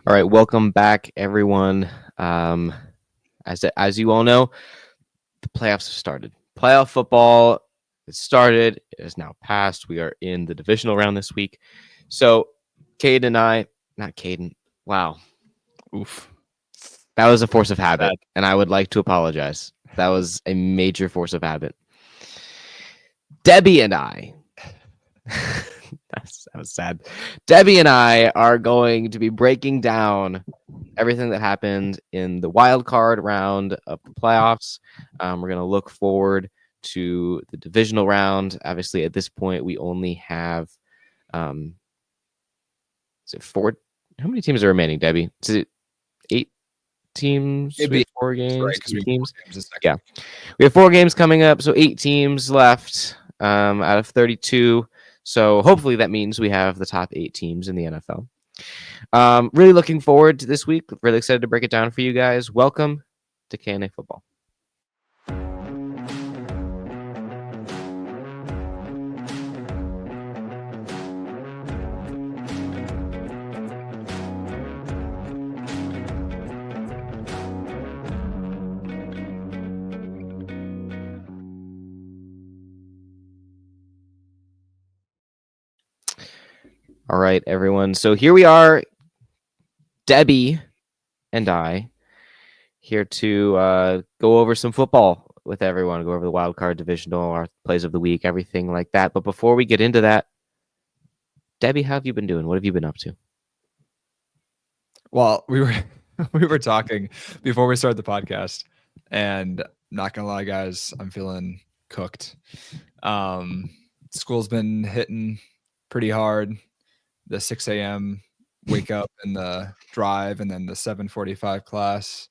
All right, welcome back, everyone. As you all know, the playoffs have started. Playoff football has started. It has now passed. We are in the divisional round this week. So, Wow, Oof. that was a force of habit, and I would like to apologize. That was a major force of habit. Debbie and I. That was sad. Debbie and I are going to be breaking down everything that happened in the wild card round of the playoffs. We're going to look forward to the divisional round. Obviously, at this point, we only have is it 4? How many teams are remaining, Debbie? Is it 8 teams? It'd be 4 games? right, 2 we teams? Yeah. We have 4 games coming up, so 8 teams left out of 32. So hopefully that means we have the top 8 teams in the NFL. Really looking forward to this week. Really excited to break it down for you guys. Welcome to K&A Football. All right, everyone. So here we are, Debbie and I, here to go over some football with everyone, go over the wild card divisional, our plays of the week, everything like that. But before we get into that, Debbie, how have you been doing? What have you been up to? Well, we were talking before we started the podcast, and not gonna lie, guys, I'm feeling cooked. School's been hitting pretty hard. The 6 a.m. wake up and the drive, and then the 7:45 class,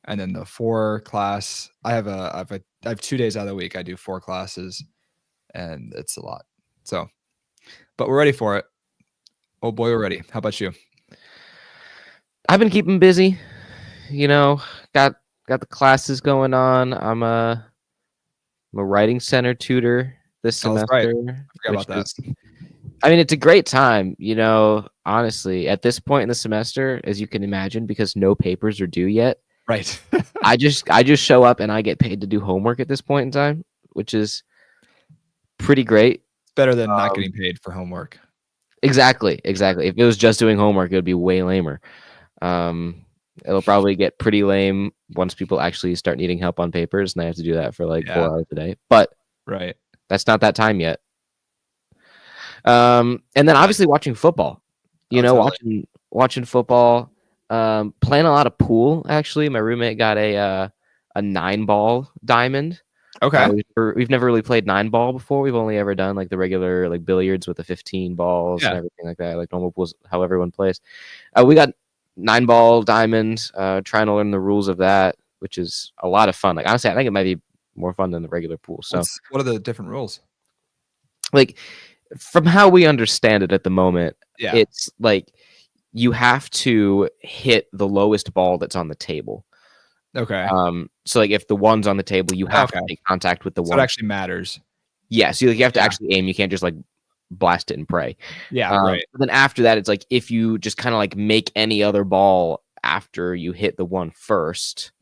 and then the 4 class. I have 2 days out of the week. I do 4 classes, and it's a lot. So, but we're ready for it. Oh boy, we're ready. How about you? I've been keeping busy. Got the classes going on. I'm a writing center tutor this semester. Right. I forgot about that. I mean, it's a great time, honestly, at this point in the semester, as you can imagine, because no papers are due yet. Right. I just show up and I get paid to do homework at this point in time, which is pretty great. It's better than not getting paid for homework. Exactly. If it was just doing homework, it would be way lamer. It'll probably get pretty lame once people actually start needing help on papers, and I have to do that for 4 hours a day. But right, that's not that time yet. And then obviously watching football, watching football, playing a lot of pool. Actually, my roommate got a 9-ball diamond. Okay. We've never really played 9-ball before. We've only ever done the regular billiards with the 15 balls and everything like that, like normal pools, how everyone plays. We got 9-ball diamond, trying to learn the rules of that, which is a lot of fun. Honestly, I think it might be more fun than the regular pool. So what are the different rules? From how we understand it at the moment, it's you have to hit the lowest ball that's on the table. Okay. So if the one's on the table, you have to make contact with the one. It actually matters. Yeah. So you have to actually aim. You can't just blast it and pray. Yeah. Right. But then after that, it's if you just kind of make any other ball after you hit the one first,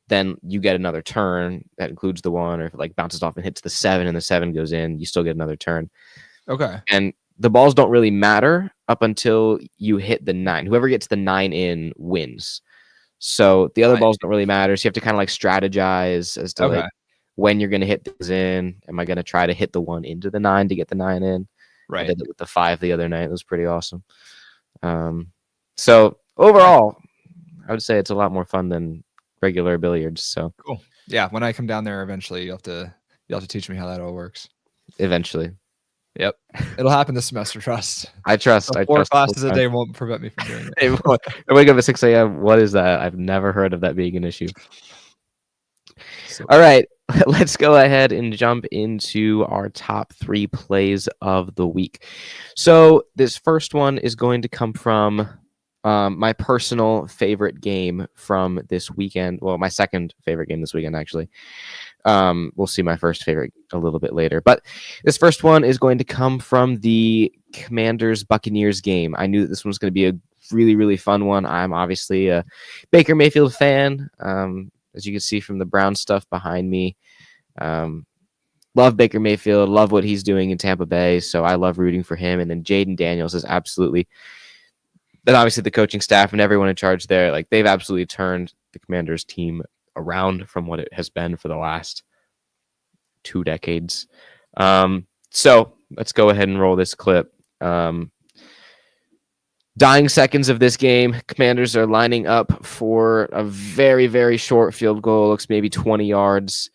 then you get another turn that includes the one, or if it bounces off and hits the 7 and the 7 goes in, you still get another turn. Okay. And the balls don't really matter up until you hit the 9. Whoever gets the 9 in wins. So the other balls don't really matter. So you have to kind of strategize as to when you're going to hit things in. Am I going to try to hit the 1 into the 9 to get the 9 in? Right. I did it with the 5 the other night. It was pretty awesome. So overall, I would say it's a lot more fun than regular billiards. So cool. Yeah. When I come down there eventually, you'll have to teach me how that all works. Eventually. Yep. It'll happen this semester, trust. I trust. 4 classes a day won't prevent me from doing it. I wake up at 6 a.m. What is that? I've never heard of that being an issue. All right. Let's go ahead and jump into our top 3 plays of the week. So this first one is going to come from my personal favorite game from this weekend. Well, my second favorite game this weekend, actually. We'll see my first favorite a little bit later. But this first one is going to come from the Commanders-Buccaneers game. I knew that this one was going to be a really, really fun one. I'm obviously a Baker Mayfield fan, as you can see from the brown stuff behind me. Love Baker Mayfield, love what he's doing in Tampa Bay, so I love rooting for him. And then Jaden Daniels is absolutely, and obviously the coaching staff and everyone in charge there, like they've absolutely turned the Commanders team around from what it has been for the last 2 decades. So let's go ahead and roll this clip. Dying seconds of this game, Commanders are lining up for a very, very short field goal. Looks maybe 20 yards.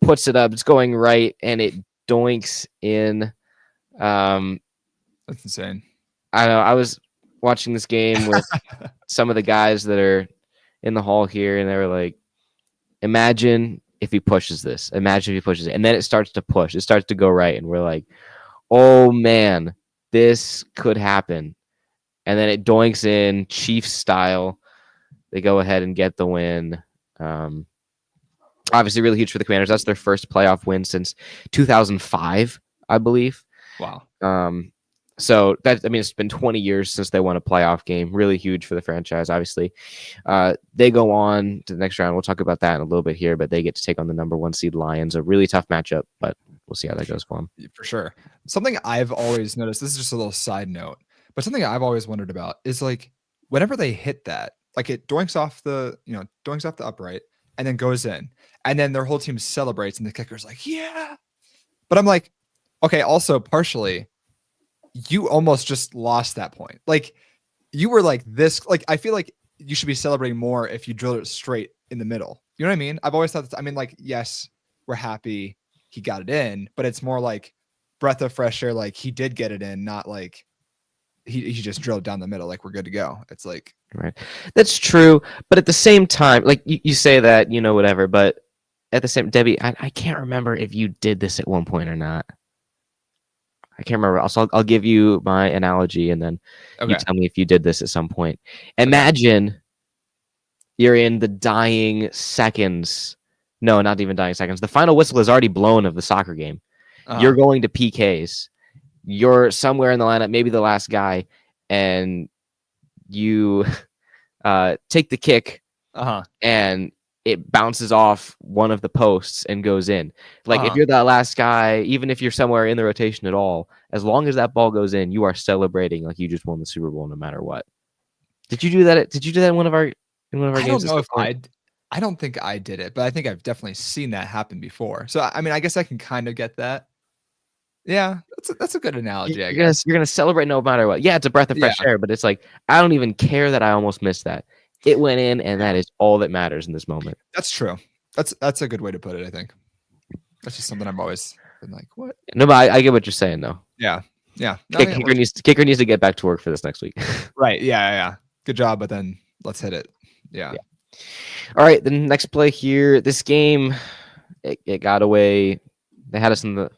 Puts it up. It's going right, and it doinks in. That's insane. I know. I was watching this game with some of the guys that are in the hall here, and they were like, imagine if he pushes this. Imagine if he pushes it. And then it starts to push. It starts to go right, and we're like, oh, man, this could happen. And then it doinks in Chiefs style. They go ahead and get the win. Obviously, really huge for the Commanders. That's their first playoff win since 2005, I believe. Wow. So that, I mean, it's been 20 years since they won a playoff game. Really huge for the franchise, obviously. They go on to the next round. We'll talk about that in a little bit here, but they get to take on the number 1 seed Lions. A really tough matchup, but we'll see how that goes for them. For sure. Something I've always noticed, this is just a little side note, but something I've always wondered about is like whenever they hit that, like it doinks off the upright and then goes in, and then their whole team celebrates and the kicker's like, yeah. But I'm like, okay, also partially, you almost just lost that point. Like you were like this, like I feel like you should be celebrating more if you drilled it straight in the middle. You know what I mean? I've always thought that, I mean, like, yes, we're happy he got it in, but it's more like breath of fresh air, like he did get it in, not like he just drilled down the middle, like we're good to go. It's like, right. That's true. But at the same time, like you say that, whatever, but at the same, Debbie, I can't remember if you did this at one point or not. I can't remember. Also, I'll give you my analogy, and then you tell me if you did this at some point. Imagine you're in the dying seconds. No, not even dying seconds. The final whistle is already blown of the soccer game. You're going to PKs. You're somewhere in the lineup, maybe the last guy, and you take the kick, and it bounces off one of the posts and goes in. Like if you're that last guy, even if you're somewhere in the rotation at all, as long as that ball goes in, you are celebrating like you just won the Super Bowl, no matter what. Did you do that? Did you do that in one of our games? I don't know if I don't think I did it, but I think I've definitely seen that happen before. So I mean, I guess I can kind of get that. Yeah, that's a good analogy. I guess you're gonna celebrate no matter what. Yeah, it's a breath of fresh air, but it's like I don't even care that I almost missed that. It went in, and that is all that matters in this moment. That's true. That's a good way to put it, I think. That's just something I've always been like, what? No, but I get what you're saying, though. Yeah. Kicker needs to get back to work for this next week. Right. Yeah. Good job, but then let's hit it. Yeah. All right. The next play here. This game, it got away. They had us in the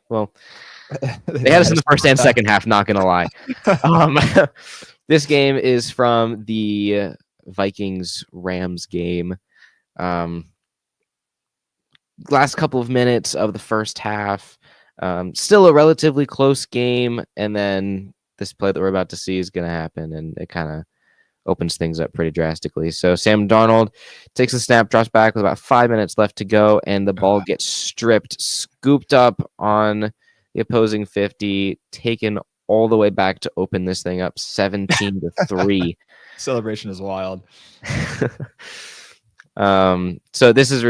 first and second half. Not gonna lie. This game is from the Vikings-Rams game. Last couple of minutes of the first half. Still a relatively close game, and then this play that we're about to see is going to happen, and it kind of opens things up pretty drastically. So Sam Darnold takes the snap, drops back with about 5 minutes left to go, and the ball gets stripped, scooped up on the opposing 50, taken all the way back to open this thing up 17-3. Celebration is wild. So this is,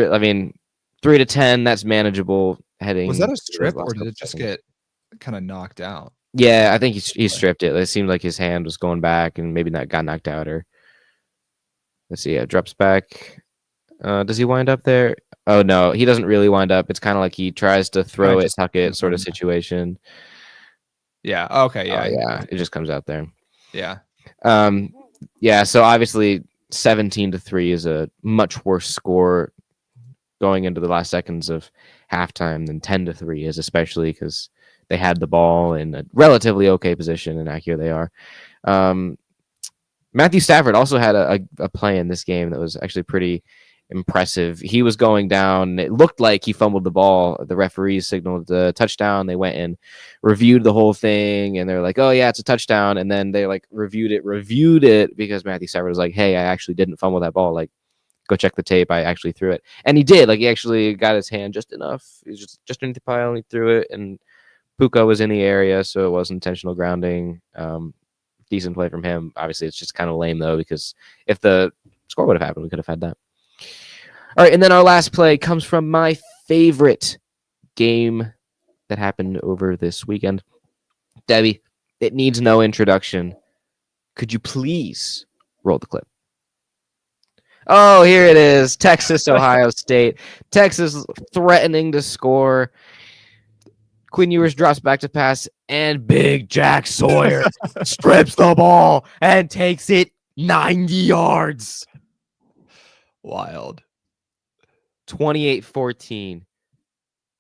3-10. That's manageable heading. Was that a strip, or did it just get kind of knocked out? Yeah, I think he stripped it. It seemed like his hand was going back, and maybe that got knocked out. Or let's see. Yeah, drops back. Does he wind up there? Oh no, he doesn't really wind up. It's kind of like he tries to throw it, tuck it, sort of situation. Yeah. Okay. Yeah. Yeah. It just comes out there. Yeah. Yeah. So obviously, 17-3 is a much worse score going into the last seconds of halftime than 10-3 is, especially because they had the ball in a relatively okay position, and now here they are. Matthew Stafford also had a play in this game that was actually pretty impressive. He was going down. It looked like he fumbled the ball. The referees signaled the touchdown. They went and reviewed the whole thing, and they're like, "Oh yeah, it's a touchdown." And then they like reviewed it because Matthew Stafford was like, "Hey, I actually didn't fumble that ball. Like, go check the tape. I actually threw it." And he did. Like, he actually got his hand just enough. He was just underneath the pile, and he threw it. And Puka was in the area, so it was intentional grounding. Decent play from him. Obviously, it's just kind of lame though, because if the score would have happened, we could have had that. All right, and then our last play comes from my favorite game that happened over this weekend. Debbie, it needs no introduction. Could you please roll the clip? Oh, here it is. Texas, Ohio State. Texas threatening to score. Quinn Ewers drops back to pass, and Big Jack Sawyer strips the ball and takes it 90 yards. Wild. 28-14.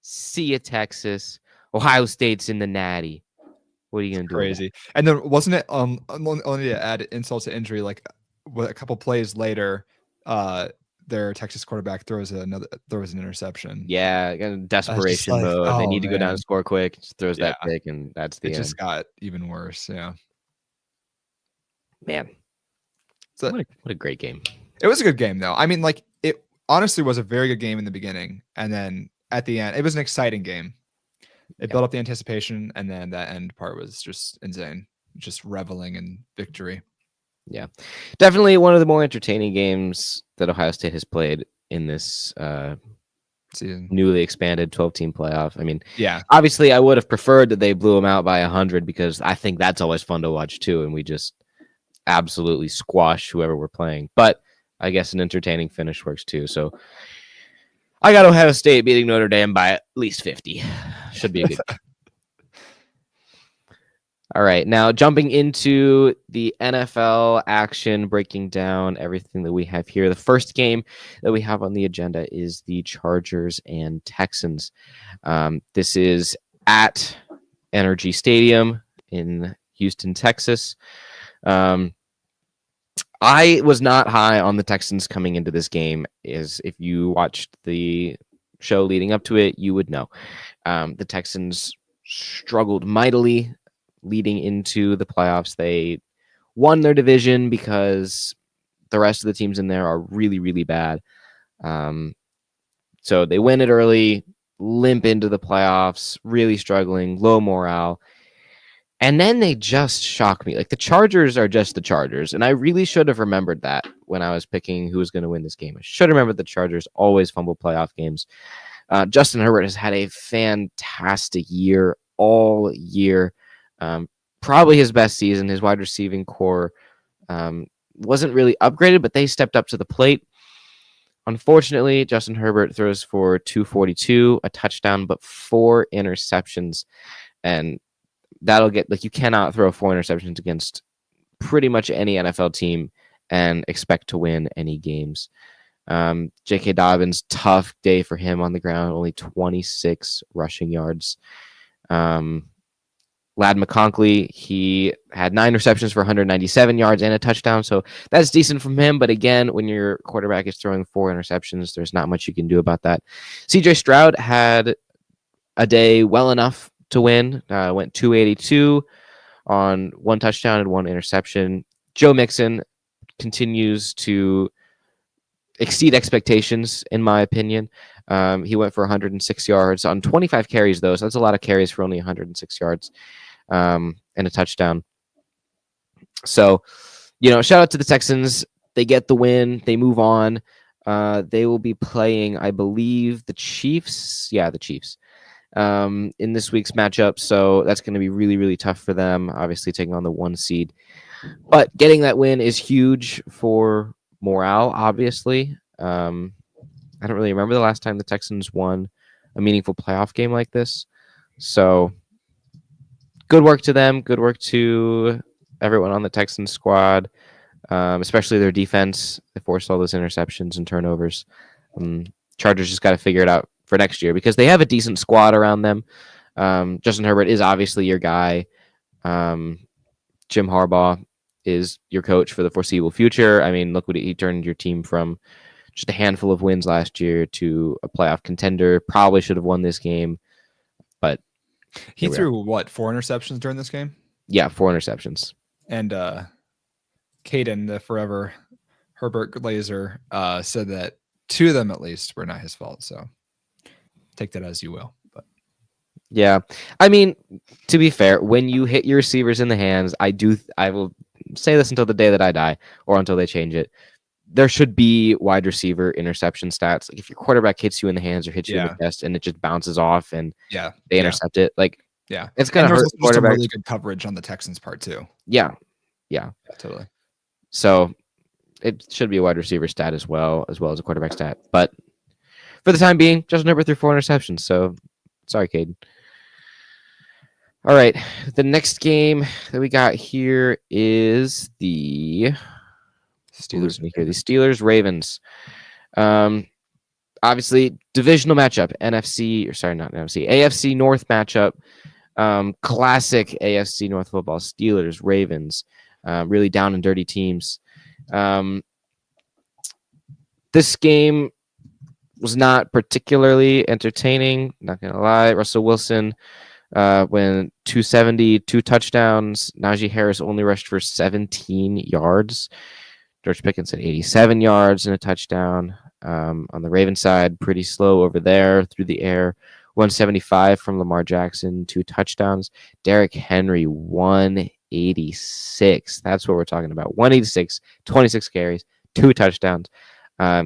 See ya, Texas. Ohio State's in the natty. What are you going to do? Crazy. And then wasn't it only to add insult to injury, like a couple plays later, their Texas quarterback throws an interception. Yeah, desperation mode. They need to go down and score quick. Just throws that pick, and that's the end. It just got even worse. Yeah. Man. So, what a great game. It was a good game, though. I mean, like, it honestly was a very good game in the beginning, and then at the end, it was an exciting game. It built up the anticipation, and then that end part was just insane. Just reveling in victory. Yeah, definitely one of the more entertaining games that Ohio State has played in this season. Newly expanded 12-team playoff. I mean, yeah, obviously I would have preferred that they blew them out by 100, because I think that's always fun to watch too, and we just absolutely squash whoever we're playing. But I guess an entertaining finish works too. So I got Ohio State beating Notre Dame by at least 50. Should be a good game. All right, now jumping into the NFL action, breaking down everything that we have here. The first game that we have on the agenda is the Chargers and Texans. This is at Energy Stadium in Houston, Texas. I was not high on the Texans coming into this game. If you watched the show leading up to it, you would know. The Texans struggled mightily leading into the playoffs. They won their division because the rest of the teams in there are really, really bad. So they win it early, limp into the playoffs, really struggling, low morale. And then they just shock me. Like, the Chargers are just the Chargers. And I really should have remembered that when I was picking who was going to win this game. I should have remembered the Chargers always fumble playoff games. Justin Herbert has had a fantastic year all year. Probably his best season. His wide receiving core wasn't really upgraded, but they stepped up to the plate. Unfortunately, Justin Herbert throws for 242, a touchdown, but 4 interceptions. And that'll get, like, you cannot throw 4 interceptions against pretty much any NFL team and expect to win any games. J.K. Dobbins, tough day for him on the ground, only 26 rushing yards. Ladd McConkey, he had 9 receptions for 197 yards and a touchdown, so that's decent from him. But again, when your quarterback is throwing 4 interceptions, there's not much you can do about that. C.J. Stroud had a day well enough to win. Went 282 on 1 touchdown and 1 interception. Joe Mixon continues to exceed expectations, in my opinion. He went for 106 yards on 25 carries, though, so that's a lot of carries for only 106 yards and a touchdown. So, shout out to the Texans. They get the win. They move on. They will be playing, I believe, the Chiefs. Yeah, the Chiefs in this week's matchup. So that's going to be really, really tough for them, obviously taking on the 1 seed. But getting that win is huge for morale, obviously. I don't really remember the last time the Texans won a meaningful playoff game like this. So good work to them. Good work to everyone on the Texans squad, especially their defense. They forced all those interceptions and turnovers. Chargers just got to figure it out for next year because they have a decent squad around them. Justin Herbert is obviously your guy. Jim Harbaugh is your coach for the foreseeable future. I mean, look what he turned your team from just a handful of wins last year to a playoff contender. Probably should have won this game, but he threw 4 interceptions during this game? Yeah, 4 interceptions. And Kadin, the forever Herbert Glazer, said that 2 of them at least were not his fault. So take that as you will. But yeah, I mean, to be fair, when you hit your receivers in the hands, I will say this until the day that I die or until they change it. There should be wide receiver interception stats. Like if your quarterback hits you in the hands or hits you in the chest and it just bounces off and they intercept it, like it's gonna hurt the quarterback. Really good coverage on the Texans' part too. Yeah, totally. So it should be a wide receiver stat as well as a quarterback stat. But for the time being, Justin Herbert threw 4 interceptions. So sorry, Kadin. All right, the next game that we got here is the Steelers. The Steelers Ravens. Obviously, divisional matchup. AFC North matchup. Classic AFC North football. Steelers Ravens. Really down and dirty teams. This game was not particularly entertaining. Not gonna lie. Russell Wilson went 270, 2 touchdowns. Najee Harris only rushed for 17 yards. George Pickens had 87 yards and a touchdown. On the Ravens side, pretty slow over there through the air. 175 from Lamar Jackson, 2 touchdowns. Derrick Henry, 186. That's what we're talking about. 186, 26 carries, 2 touchdowns.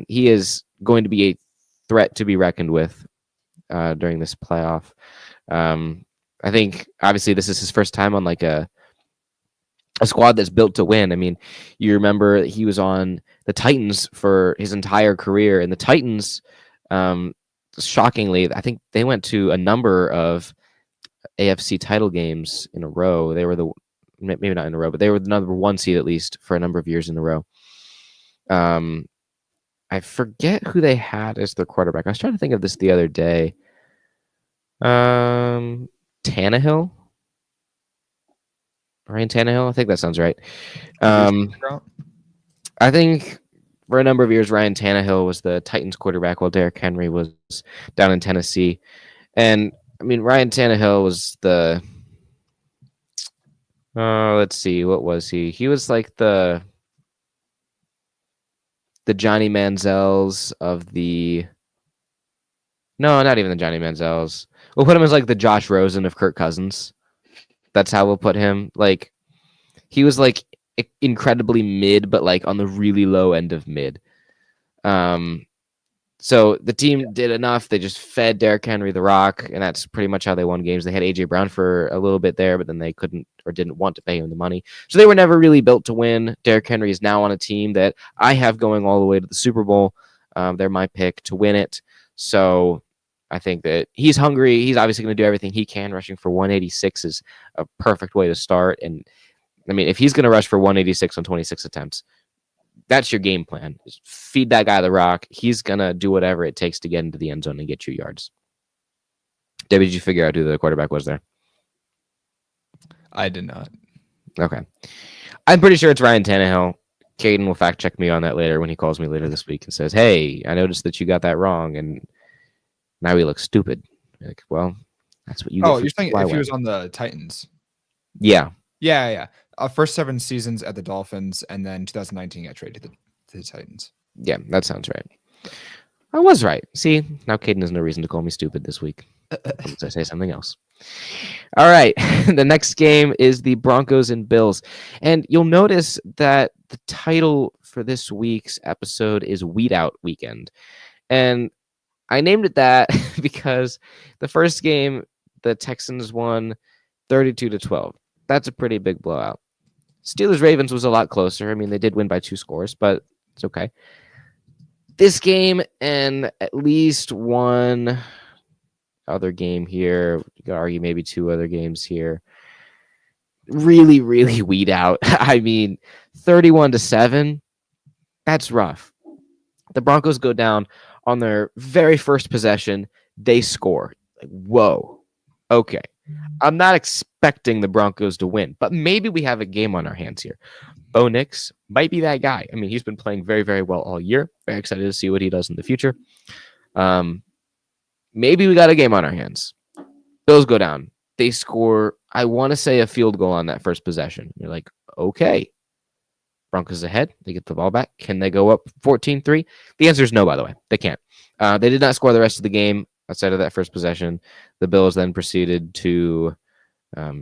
He is going to be a threat to be reckoned with during this playoff. I think, obviously, this is his first time on like a squad that's built to win. I mean, you remember he was on the Titans for his entire career, and the Titans, shockingly, I think they went to a number of AFC title games in a row. They were maybe not in a row, but they were the number 1 seed at least for a number of years in a row. I forget who they had as their quarterback. I was trying to think of this the other day. Tannehill? Ryan Tannehill? I think that sounds right. I think for a number of years, Ryan Tannehill was the Titans quarterback while Derrick Henry was down in Tennessee. And, I mean, Ryan Tannehill was the... let's see. What was he? He was like the Johnny Manziels of the... No, not even the Johnny Manziels. We'll put him as like the Josh Rosen of Kirk Cousins. That's how we'll put him. Like, he was like incredibly mid, but like on the really low end of mid. So the team did enough. They just fed Derrick Henry the rock, and that's pretty much how they won games. They had AJ Brown for a little bit there, but then they couldn't or didn't want to pay him the money. So they were never really built to win. Derrick Henry is now on a team that I have going all the way to the Super Bowl. They're my pick to win it. So I think that he's hungry. He's obviously going to do everything he can. Rushing for 186 is a perfect way to start. And I mean, if he's going to rush for 186 on 26 attempts, that's your game plan. Just feed that guy the rock. He's going to do whatever it takes to get into the end zone and get you yards. Debbie, did you figure out who the quarterback was there? I did not. Okay. I'm pretty sure it's Ryan Tannehill. Kadin will fact check me on that later when he calls me later this week and says, hey, I noticed that you got that wrong. And now he looks stupid. Like, well, that's what you get. Oh, you're saying if he was on the Titans? Yeah. Yeah. First 7 seasons at the Dolphins, and then 2019 got traded to the Titans. Yeah, that sounds right. I was right. See, now Kadin has no reason to call me stupid this week. Unless I say something else. All right. The next game is the Broncos and Bills. And you'll notice that the title for this week's episode is Weed Out Weekend. And I named it that because the first game, the Texans won 32-12. That's a pretty big blowout. Steelers-Ravens was a lot closer. I mean, they did win by 2 scores, but it's okay. This game and at least one other game here, you could argue maybe 2 other games here, really, really weed out. I mean, 31-7, that's rough. The Broncos go down on their very first possession. They score. Like, whoa. Okay. I'm not expecting the Broncos to win, but maybe we have a game on our hands here. Bo Nix might be that guy. I mean, he's been playing very, very well all year. Very excited to see what he does in the future. Maybe we got a game on our hands. Bills go down. They score, I want to say, a field goal on that first possession. You're like, okay. Broncos ahead. They get the ball back. Can they go up 14-3? The answer is no, by the way. They can't. They did not score the rest of the game outside of that first possession. The Bills then proceeded to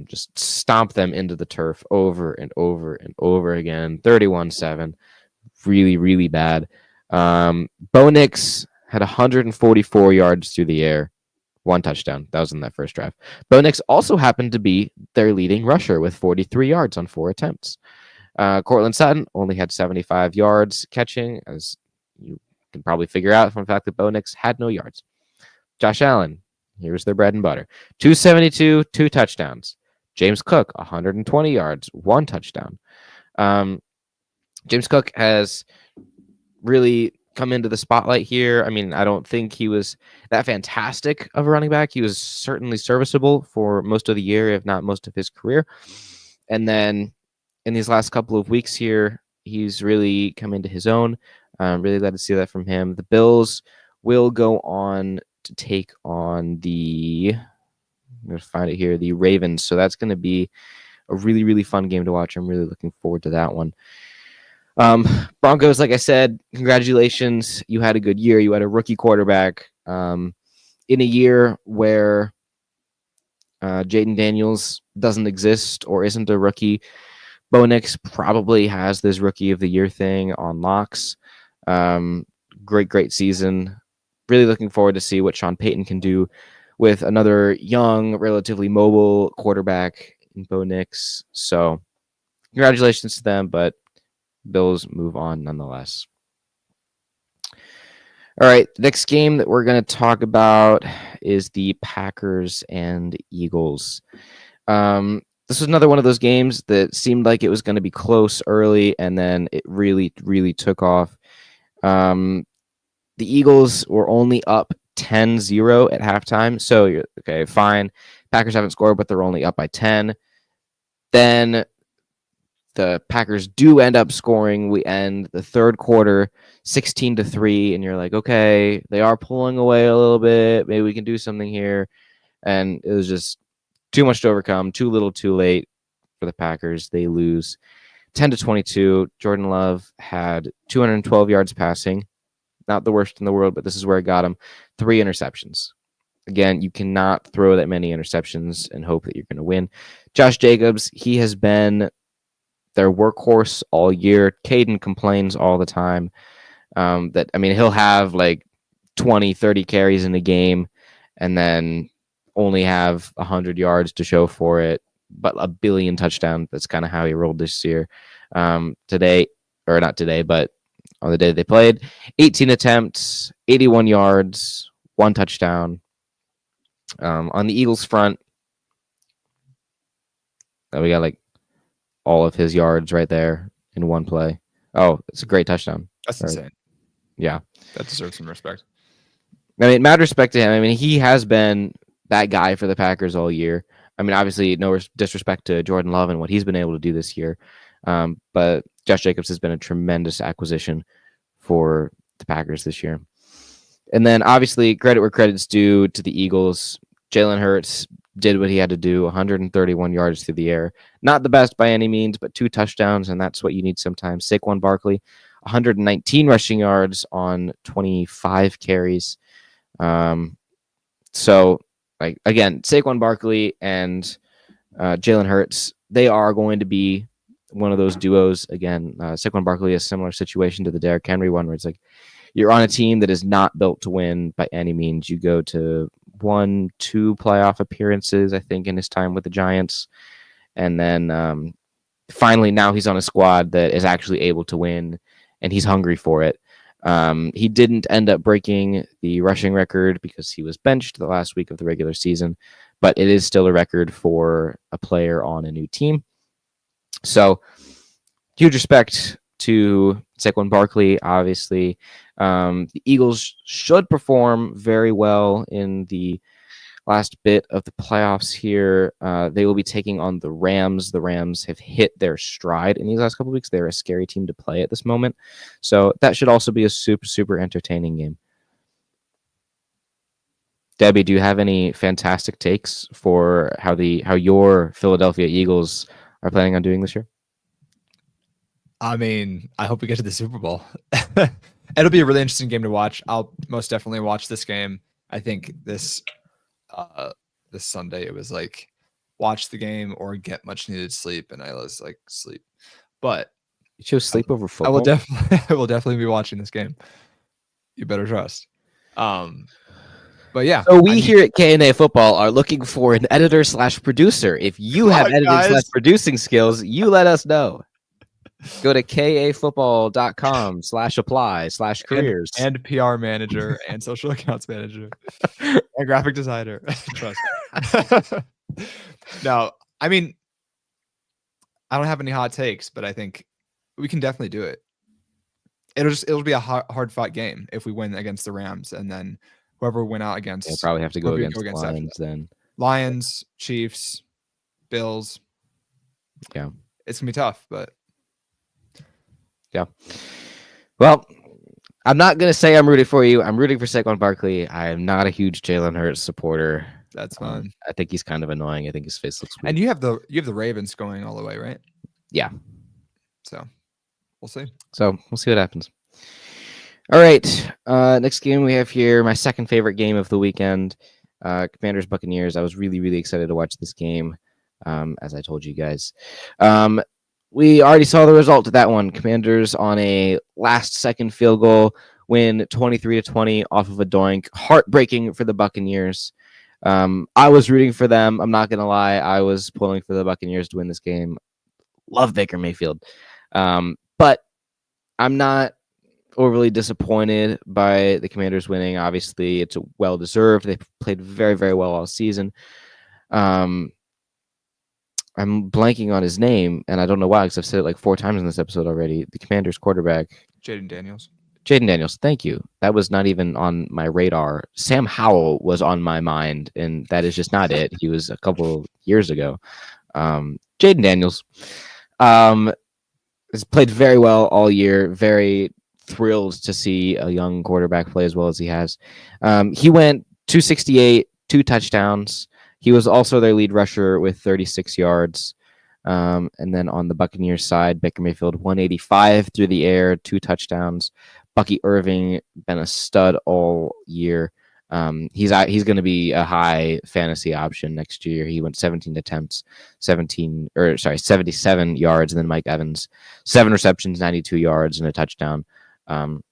just stomp them into the turf over and over and over again. 31-7. Really, really bad. Bo Nix had 144 yards through the air. 1 touchdown. That was in that first drive. Bo Nix also happened to be their leading rusher with 43 yards on 4 attempts. Cortland Sutton only had 75 yards catching, as you can probably figure out from the fact that Bo Nix had no yards. Josh Allen, here's their bread and butter. 272, 2 touchdowns. James Cook, 120 yards, 1 touchdown. James Cook has really come into the spotlight here. I mean, I don't think he was that fantastic of a running back. He was certainly serviceable for most of the year, if not most of his career. And then in these last couple of weeks here, he's really come into his own. Really glad to see that from him. The Bills will go on to take on I'm going to find it here, the Ravens. So that's going to be a really, really fun game to watch. I'm really looking forward to that one. Broncos, like I said, congratulations. You had a good year. You had a rookie quarterback in a year where Jaden Daniels doesn't exist or isn't a rookie. Bo Nix probably has this rookie of the year thing on locks. Great season. Really looking forward to see what Sean Payton can do with another young, relatively mobile quarterback in Bo Nix. So congratulations to them, but Bills move on nonetheless. All right, the next game that we're going to talk about is the Packers and Eagles. This was another one of those games that seemed like it was going to be close early, and then it really, really took off. The Eagles were only up 10-0 at halftime, so you're okay, fine. Packers haven't scored, but they're only up by 10. Then the Packers do end up scoring. We end the third quarter 16-3, and you're like, okay, they are pulling away a little bit. Maybe we can do something here. And it was just too much to overcome, too little, too late for the Packers. They lose 10-22. Jordan Love had 212 yards passing. Not the worst in the world, but this is where it got him. 3 interceptions. Again, you cannot throw that many interceptions and hope that you're going to win. Josh Jacobs, he has been their workhorse all year. Kadin complains all the time he'll have like 20, 30 carries in a game and then only have 100 yards to show for it, but a billion touchdowns. That's kind of how he rolled this year. Today, or not today, but on the day they played, 18 attempts, 81 yards, 1 touchdown. On the Eagles front, we got like all of his yards right there in one play. Oh, it's a great touchdown. That's insane. Yeah. That deserves some respect. I mean, mad respect to him. I mean, he has been that guy for the Packers all year. I mean, obviously, no disrespect to Jordan Love and what he's been able to do this year. But Josh Jacobs has been a tremendous acquisition for the Packers this year. And then, obviously, credit where credit's due to the Eagles. Jalen Hurts did what he had to do, 131 yards through the air. Not the best by any means, but 2 touchdowns, and that's what you need sometimes. Saquon Barkley, 119 rushing yards on 25 carries. So, like again, Saquon Barkley and Jalen Hurts, they are going to be one of those duos. Again, Saquon Barkley, a similar situation to the Derrick Henry one, where it's like you're on a team that is not built to win by any means. You go to 1-2 playoff appearances, I think, in his time with the Giants. And then finally, now he's on a squad that is actually able to win, and he's hungry for it. He didn't end up breaking the rushing record because he was benched the last week of the regular season, but it is still a record for a player on a new team. So, huge respect to Saquon Barkley, obviously. The Eagles should perform very well in the last bit of the playoffs here. They will be taking on the Rams. The Rams have hit their stride in these last couple of weeks. They're a scary team to play at this moment. So that should also be a super, super entertaining game. Debbie, do you have any fantastic takes for how your Philadelphia Eagles are planning on doing this year? I mean, I hope we get to the Super Bowl. It'll be a really interesting game to watch. I'll most definitely watch this game. I think this Sunday it was like watch the game or get much needed sleep, and I was like sleep. But you chose sleep over football. I will definitely be watching this game. You better trust. But yeah. So we here at K&A Football are looking for an editor/producer. If you have editing/producing skills, you let us know. Go to kafootball.com/apply/careers and PR manager and social accounts manager and graphic designer. Trust. No, I mean, I don't have any hot takes, but I think we can definitely do it. It'll be a hard fought game if we win against the Rams, and then whoever win out against, we'll probably have to go against Lions then. Lions, Chiefs, Bills. Yeah, it's gonna be tough, but yeah. Well, I'm not gonna say I'm rooting for you. I'm rooting for Saquon Barkley. I am not a huge Jalen Hurts supporter. That's fine. I think he's kind of annoying. I think his face looks weird. And you have the Ravens going all the way, right? Yeah. So we'll see. So we'll see what happens. All right. Next game we have here, my second favorite game of the weekend, Commanders Buccaneers. I was really, really excited to watch this game, as I told you guys. We already saw the result of that one. Commanders on a last-second field goal win 23-20 off of a doink. Heartbreaking for the Buccaneers. I was rooting for them. I'm not going to lie. I was pulling for the Buccaneers to win this game. Love Baker Mayfield. But I'm not overly disappointed by the Commanders winning. Obviously, it's well-deserved. They played very, very well all season. I'm blanking on his name, and I don't know why, because I've said it like 4 times in this episode already. The Commanders quarterback. Jaden Daniels. Thank you. That was not even on my radar. Sam Howell was on my mind, and that is just not it. He was a couple years ago. Jaden Daniels has played very well all year. Very thrilled to see a young quarterback play as well as he has. He went 268, 2 touchdowns. He was also their lead rusher with 36 yards. And then on the Buccaneers side, Baker Mayfield 185 through the air, 2 touchdowns. Bucky Irving been a stud all year. He's going to be a high fantasy option next year. He went 17 attempts, 77 yards, and then Mike Evans 7 receptions, 92 yards, and a touchdown. Been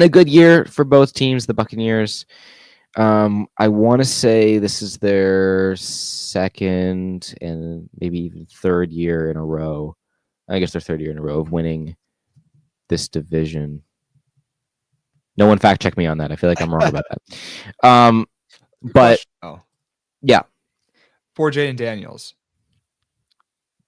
a good year for both teams. The Buccaneers. I want to say this is their second and maybe even third year in a row. I guess their third year in a row of winning this division. No one fact check me on that. I feel like I'm wrong about that. But yeah, for Jaden Daniels,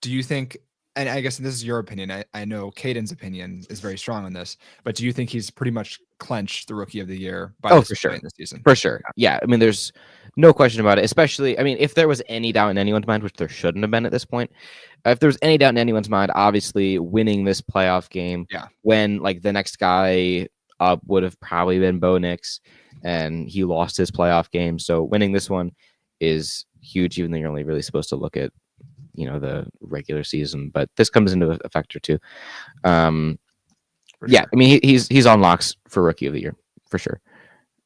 do you think? And I guess this is your opinion. I know Kadin's opinion is very strong on this, but do you think he's pretty much clinched the Rookie of the Year by for sure this season? For sure. Yeah. I mean, there's no question about it. Especially, I mean, if there was any doubt in anyone's mind, which there shouldn't have been at this point, if there was any doubt in anyone's mind, obviously winning this playoff game, when like the next guy up would have probably been Bo Nix, and he lost his playoff game. So winning this one is huge, even though you're only really supposed to look at the regular season, but this comes into a factor too. I mean, he's on locks for Rookie of the Year for sure,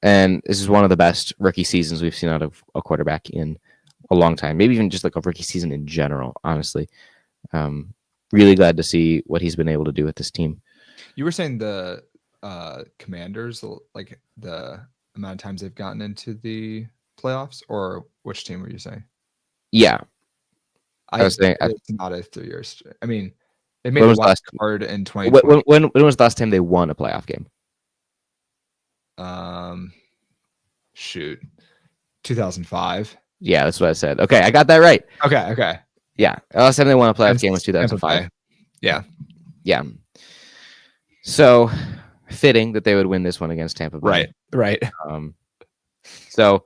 and this is one of the best rookie seasons we've seen out of a quarterback in a long time, maybe even just like a rookie season in general, honestly. Really glad to see what he's been able to do with this team. You were saying the Commanders, like the amount of times they've gotten into the playoffs, or which team were you saying? Yeah, I was saying it's not a 3 years. I mean, they made the wild card in 2020. When was the last time they won a playoff game? 2005. Yeah, that's what I said. Okay, I got that right. Okay. Yeah, the last time they won a playoff game was 2005. Yeah. So fitting that they would win this one against Tampa Bay. Right. So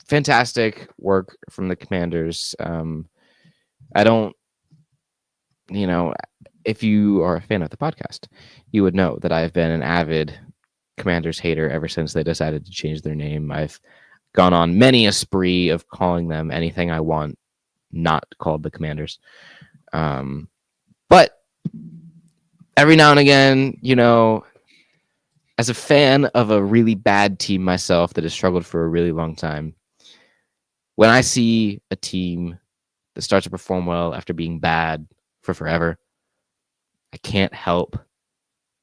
Fantastic work from the Commanders. I don't, if you are a fan of the podcast, you would know that I've been an avid Commanders hater ever since they decided to change their name. I've gone on many a spree of calling them anything I want, not called the Commanders. But every now and again, as a fan of a really bad team myself that has struggled for a really long time, when I see a team that starts to perform well after being bad for forever, I can't help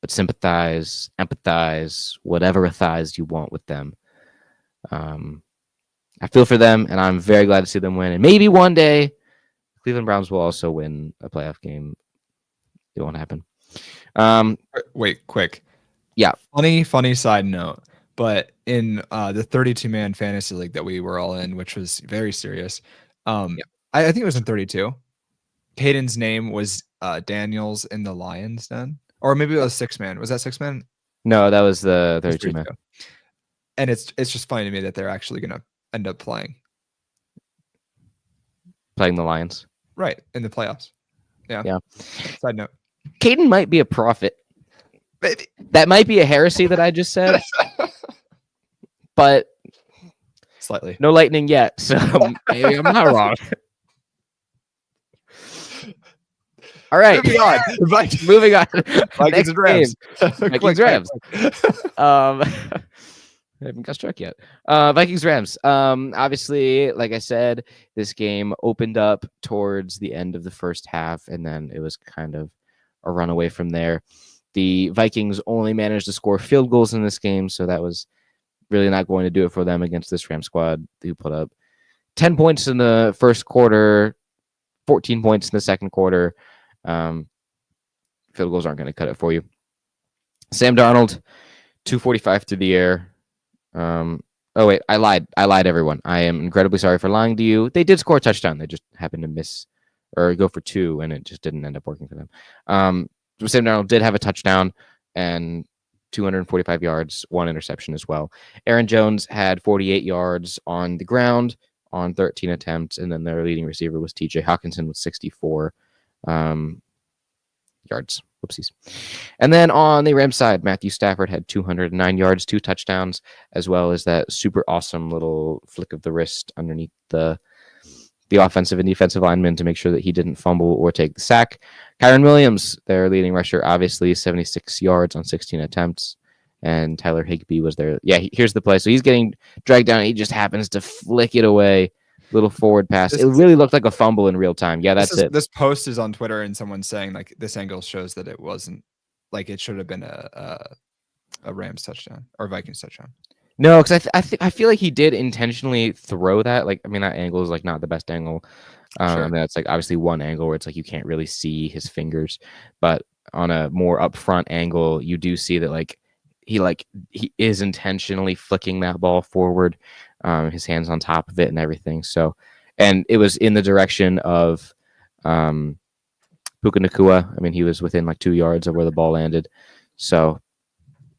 but sympathize, empathize, whatever thighs you want with them. I feel for them, and I'm very glad to see them win. And maybe one day, Cleveland Browns will also win a playoff game. It won't happen. Wait, quick. Yeah. Funny side note. But in the 32-man fantasy league that we were all in, which was very serious, I think it was in 32. Kadin's name was Daniels in the Lions Den. Or maybe it was 6-man. Was that 6-man? No, that was the 32-man. And it's just funny to me that they're actually going to end up playing the Lions. Right, in the playoffs. Yeah. Side note. Kadin might be a prophet. Maybe. That might be a heresy that I just said. But slightly. No lightning yet, so maybe I'm not wrong. All right. Moving on. Vikings and Rams. Vikings Rams. I haven't got struck yet. Vikings Rams. Obviously, like I said, this game opened up towards the end of the first half, and then it was kind of a runaway from there. The Vikings only managed to score field goals in this game, so that was really not going to do it for them against this Ram squad who put up 10 points in the first quarter, 14 points in the second quarter. Field goals aren't going to cut it for you. Sam Darnold, 245 through the air. Oh wait, I lied, everyone. I am incredibly sorry for lying to you. They did score a touchdown. They just happened to miss or go for two, and it just didn't end up working for them. Sam Darnold did have a touchdown and 245 yards, one interception as well. Aaron Jones had 48 yards on the ground on 13 attempts, and then their leading receiver was TJ Hawkinson with 64 yards. Whoopsies. And then on the Rams side, Matthew Stafford had 209 yards, 2 touchdowns, as well as that super awesome little flick of the wrist underneath the offensive and defensive lineman to make sure that he didn't fumble or take the sack. Kyren Williams, their leading rusher, obviously 76 yards on 16 attempts. And Tyler Higbee was there. Yeah, here's the play. So he's getting dragged down, and he just happens to flick it away. Little forward pass. It really looked like a fumble in real time. Yeah, that's it. This post is on Twitter, and someone's saying like this angle shows that it wasn't like it should have been a Rams touchdown or Vikings touchdown. No, because I feel like he did intentionally throw that. Like, I mean, that angle is like not the best angle. Sure. I mean, that's like obviously one angle where it's like you can't really see his fingers, but on a more upfront angle, you do see that like he is intentionally flicking that ball forward. His hands on top of it and everything. So, and it was in the direction of Puka Nacua. I mean, he was within like 2 yards of where the ball landed. So,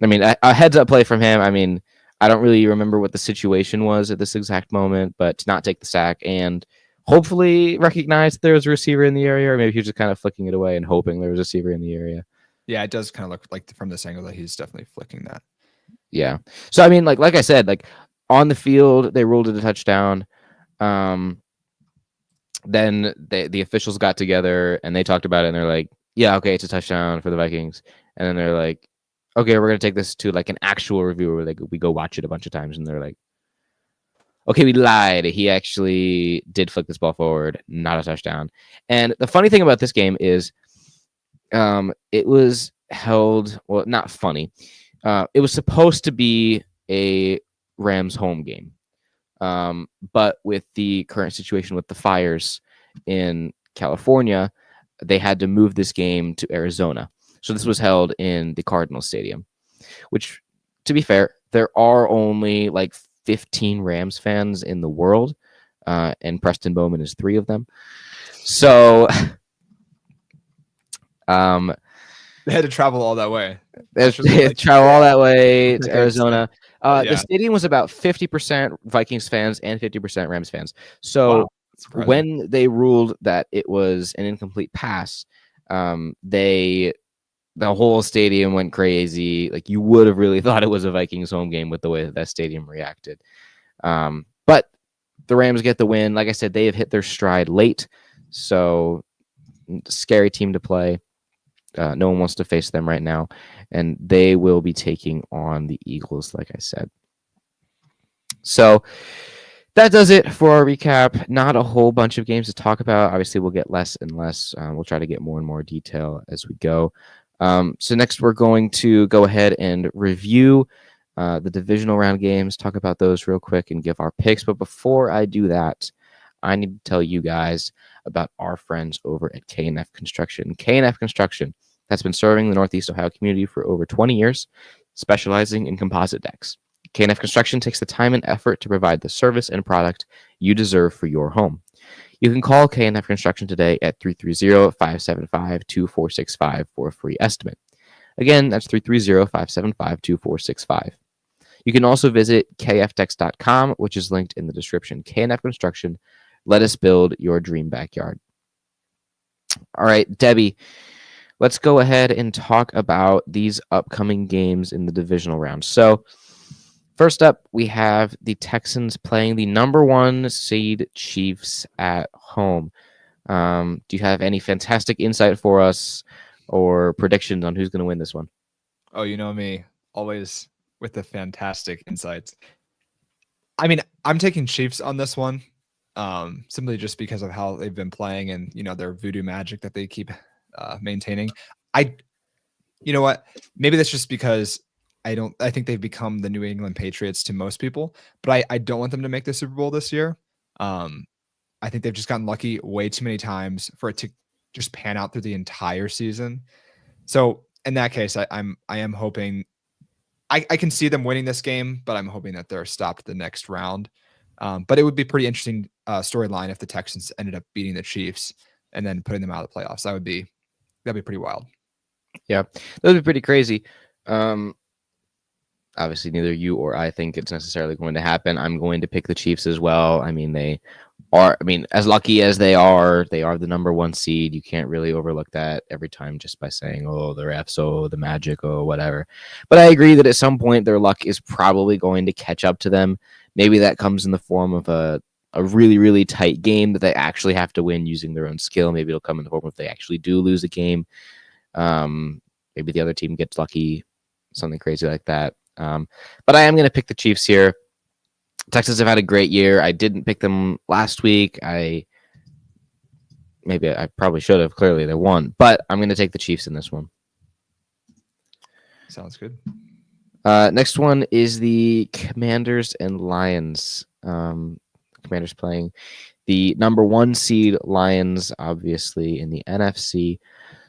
I mean, a heads up play from him. I mean, I don't really remember what the situation was at this exact moment, but to not take the sack and hopefully recognize there was a receiver in the area, or maybe he was just kind of flicking it away and hoping there was a receiver in the area. Yeah, it does kind of look like from this angle that he's definitely flicking that. Yeah. So, I mean, like I said, like on the field, they ruled it a touchdown. Then the officials got together and they talked about it, and they're like, yeah, okay, it's a touchdown for the Vikings. And then they're like, okay, we're going to take this to like an actual review where we go watch it a bunch of times. And they're like, okay, we lied. He actually did flick this ball forward, not a touchdown. And the funny thing about this game is it was held, well, not funny. It was supposed to be a Rams home game. But with the current situation with the fires in California, they had to move this game to Arizona. So this was held in the Cardinals Stadium, which, to be fair, there are only like 15 Rams fans in the world, and Preston Bowman is 3 of them. So they had to travel all that way. They had to travel all that way to Arizona. The stadium was about 50% Vikings fans and 50% Rams fans. So when they ruled that it was an incomplete pass, the whole stadium went crazy. Like, you would have really thought it was a Vikings home game with the way that stadium reacted. But the Rams get the win. Like I said, they have hit their stride late, so scary team to play. No one wants to face them right now, and they will be taking on the Eagles, like I said. So that does it for our recap. Not a whole bunch of games to talk about. Obviously, we'll get less and less. We'll try to get more and more detail as we go. So next, we're going to go ahead and review the divisional round games, talk about those real quick, and give our picks. But before I do that, I need to tell you guys about our friends over at K&F Construction. K&F Construction has been serving the Northeast Ohio community for over 20 years, specializing in composite decks. K&F Construction takes the time and effort to provide the service and product you deserve for your home. You can call K&F Construction today at 330-575-2465 for a free estimate. Again, that's 330-575-2465. You can also visit kfdex.com, which is linked in the description. K&F Construction, let us build your dream backyard. All right, Debbie, let's go ahead and talk about these upcoming games in the divisional round. So, first up, we have the Texans playing the number 1 seed Chiefs at home. Do you have any fantastic insight for us or predictions on who's going to win this one? Oh, you know me, always with the fantastic insights. I mean, I'm taking Chiefs on this one, simply just because of how they've been playing and, their voodoo magic that they keep maintaining. You know what? Maybe that's just because I think they've become the New England Patriots to most people, but I don't want them to make the Super Bowl this year. I think they've just gotten lucky way too many times for it to just pan out through the entire season. So in that case, I am hoping I can see them winning this game, but I'm hoping that they're stopped the next round. But it would be pretty interesting storyline if the Texans ended up beating the Chiefs and then putting them out of the playoffs. That'd be pretty wild. Yeah, that would be pretty crazy. Obviously, neither you or I think it's necessarily going to happen. I'm going to pick the Chiefs as well. I mean, as lucky as they are the number 1 seed. You can't really overlook that every time just by saying, oh, the refs, oh, the magic, oh, whatever. But I agree that at some point their luck is probably going to catch up to them. Maybe that comes in the form of a really, really tight game that they actually have to win using their own skill. Maybe it'll come in the form if they actually do lose a game. Maybe the other team gets lucky, something crazy like that. But I am going to pick the Chiefs here. Texans have had a great year. I didn't pick them last week. I probably should have. Clearly, they won. But I'm going to take the Chiefs in this one. Sounds good. Next one is the Commanders and Lions. Commanders playing the number 1 seed Lions, obviously, in the NFC.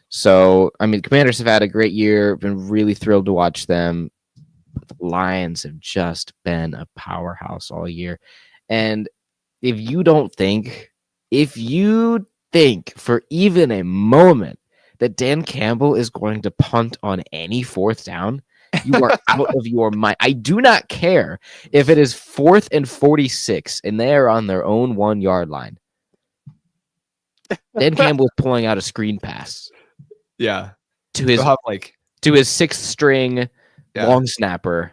So, I mean, the Commanders have had a great year. Been really thrilled to watch them. The Lions have just been a powerhouse all year. And if you think for even a moment that Dan Campbell is going to punt on any 4th down, you are out of your mind. I do not care if it is 4th and 46 and they are on their own 1-yard line. Dan Campbell is pulling out a screen pass. Yeah. To his 6th string long snapper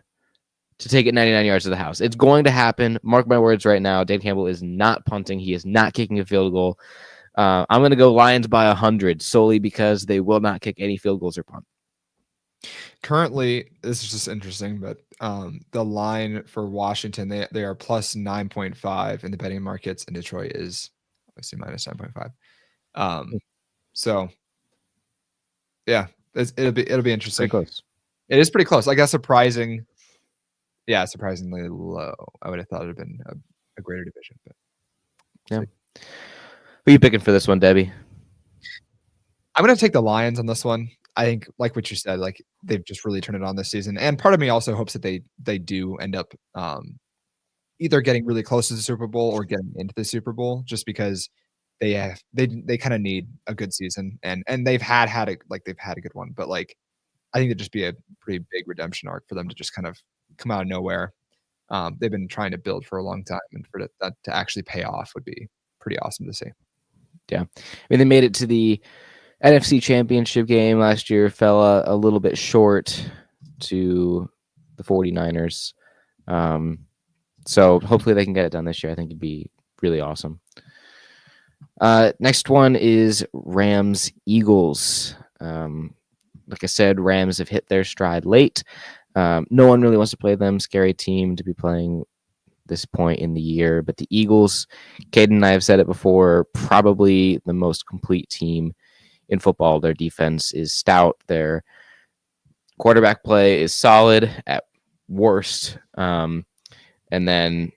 to take it 99 yards to the house. It's going to happen. Mark my words right now. Dan Campbell is not punting. He is not kicking a field goal. I'm going to go Lions by 100 solely because they will not kick any field goals or punt. Currently, this is just interesting, but the line for Washington, they are plus 9.5 in the betting markets, and Detroit is obviously minus 9.5. So yeah, it'll be interesting. Pretty close. It is pretty close. I guess surprisingly low. I would have thought it would have been a greater division, but yeah. Who are you picking for this one, Debbie? I'm going to take the Lions on this one. I think, like what you said, like they've just really turned it on this season. And part of me also hopes that they do end up either getting really close to the Super Bowl or getting into the Super Bowl, just because they kind of need a good season, and they've had a good one, but like I think it'd just be a pretty big redemption arc for them to just kind of come out of nowhere. They've been trying to build for a long time, and for that to actually pay off would be pretty awesome to see. Yeah. I mean, they made it to the NFC Championship game last year, fell a little bit short to the 49ers. So hopefully they can get it done this year. I think it'd be really awesome. Next one is Rams Eagles. Like I said, Rams have hit their stride late. No one really wants to play them. Scary team to be playing this point in the year. But the Eagles, Kadin and I have said it before, probably the most complete team in football. Their defense is stout. Their quarterback play is solid at worst. And then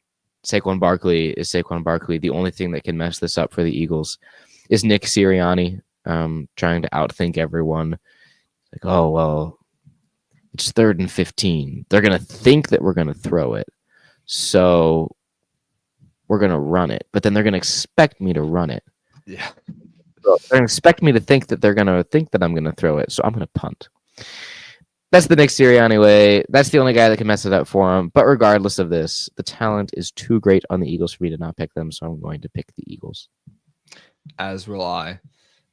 Saquon Barkley is Saquon Barkley. The only thing that can mess this up for the Eagles is Nick Sirianni trying to outthink everyone. Like, oh, well, it's 3rd and 15. They're going to think that we're going to throw it. So we're going to run it. But then they're going to expect me to run it. Yeah. So they're going to expect me to think that they're going to think that I'm going to throw it. So I'm going to punt. That's the Nick Sirianni way. That's the only guy that can mess it up for him. But regardless of this, the talent is too great on the Eagles for me to not pick them. So I'm going to pick the Eagles. As will I.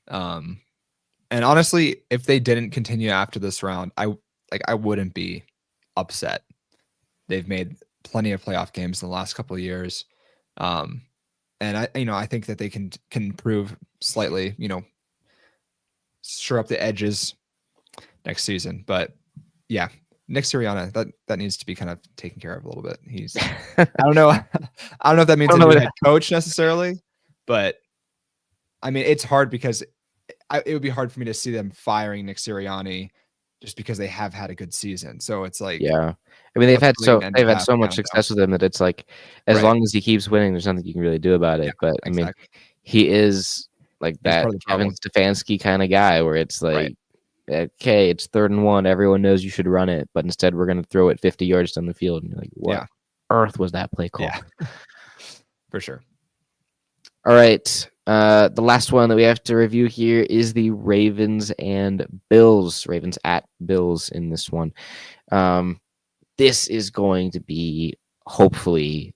And honestly, if they didn't continue after this round, I wouldn't be upset. They've made plenty of playoff games in the last couple of years. And I think that they can improve slightly, shore up the edges next season. But yeah, Nick Sirianni, that needs to be kind of taken care of a little bit. He's I don't know if that means a new head coach necessarily, but I mean, it's hard because it would be hard for me to see them firing Nick Sirianni just because they have had a good season. So it's like, yeah, I mean, they've had so much success with him that it's like, as long as he keeps winning, there's nothing you can really do about it. Yeah, but exactly. I mean, he is like that Kevin Stefanski kind of guy where it's like, okay, it's 3rd and 1. Everyone knows you should run it, but instead we're going to throw it 50 yards down the field. And you're like, what earth was that play call? Yeah, for sure. All right. The last one that we have to review here is the Ravens and Bills. Ravens at Bills in this one. This is going to be, hopefully,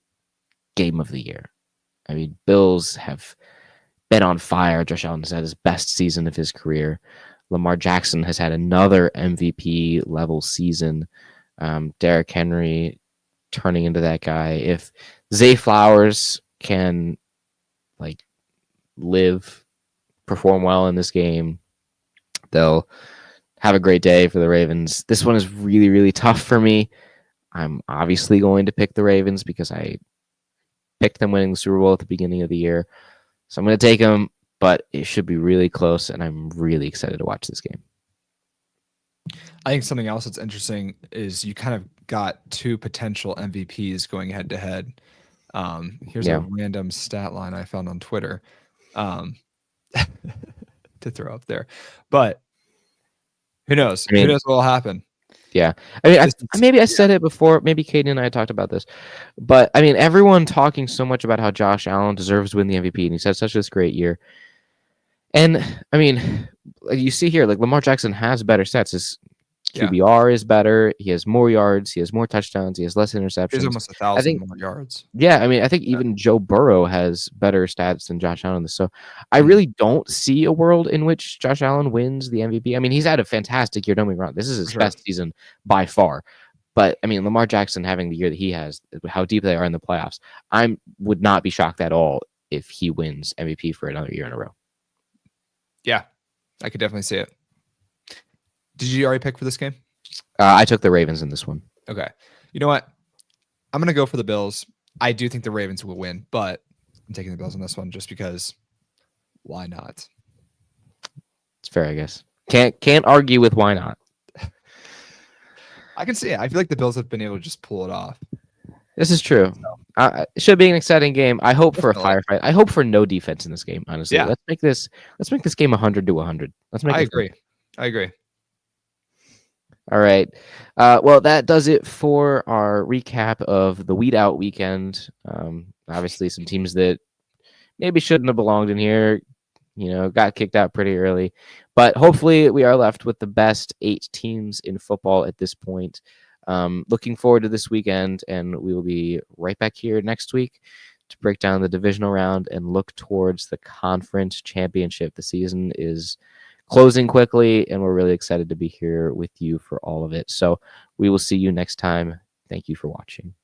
game of the year. I mean, Bills have been on fire. Josh Allen has had his best season of his career. Lamar Jackson has had another MVP level season. Derrick Henry turning into that guy. If Zay Flowers can perform well in this game, they'll have a great day for the Ravens. This one is really, really tough for me. I'm obviously going to pick the Ravens because I picked them winning the Super Bowl at the beginning of the year. So I'm going to take them, but it should be really close, and I'm really excited to watch this game. I think something else that's interesting is you kind of got 2 potential MVPs going head to head. Here's a random stat line I found on Twitter to throw up there, but who knows? Who knows what will happen? Yeah, I mean, I said it before. Maybe Kadin and I talked about this, but I mean, everyone talking so much about how Josh Allen deserves to win the MVP, and he's had such a great year. And I mean, you see here, like Lamar Jackson has better stats. His QBR is better. He has more yards. He has more touchdowns. He has less interceptions. He's almost 1,000 more yards. Yeah, I mean, I think even Joe Burrow has better stats than Josh Allen. So I really don't see a world in which Josh Allen wins the MVP. I mean, he's had a fantastic year. Don't get me wrong. This is his best season by far. But I mean, Lamar Jackson having the year that he has, how deep they are in the playoffs, I would not be shocked at all if he wins MVP for another year in a row. Yeah, I could definitely see it. Did you already pick for this game? I took the Ravens in this one. Okay. You know what? I'm going to go for the Bills. I do think the Ravens will win, but I'm taking the Bills on this one just because why not? It's fair, I guess. Can't argue with why not. I can see it. I feel like the Bills have been able to just pull it off. This is true. It should be an exciting game. I hope for a firefight. I hope for no defense in this game, honestly. Yeah. Let's make this game 100 to 100. I agree. All right. Well, that does it for our recap of the Weed Out weekend. Obviously, some teams that maybe shouldn't have belonged in here, got kicked out pretty early. But hopefully we are left with the best 8 teams in football at this point. Looking forward to this weekend, and we will be right back here next week to break down the divisional round and look towards the conference championship. The season is closing quickly, and we're really excited to be here with you for all of it. So we will see you next time. Thank you for watching.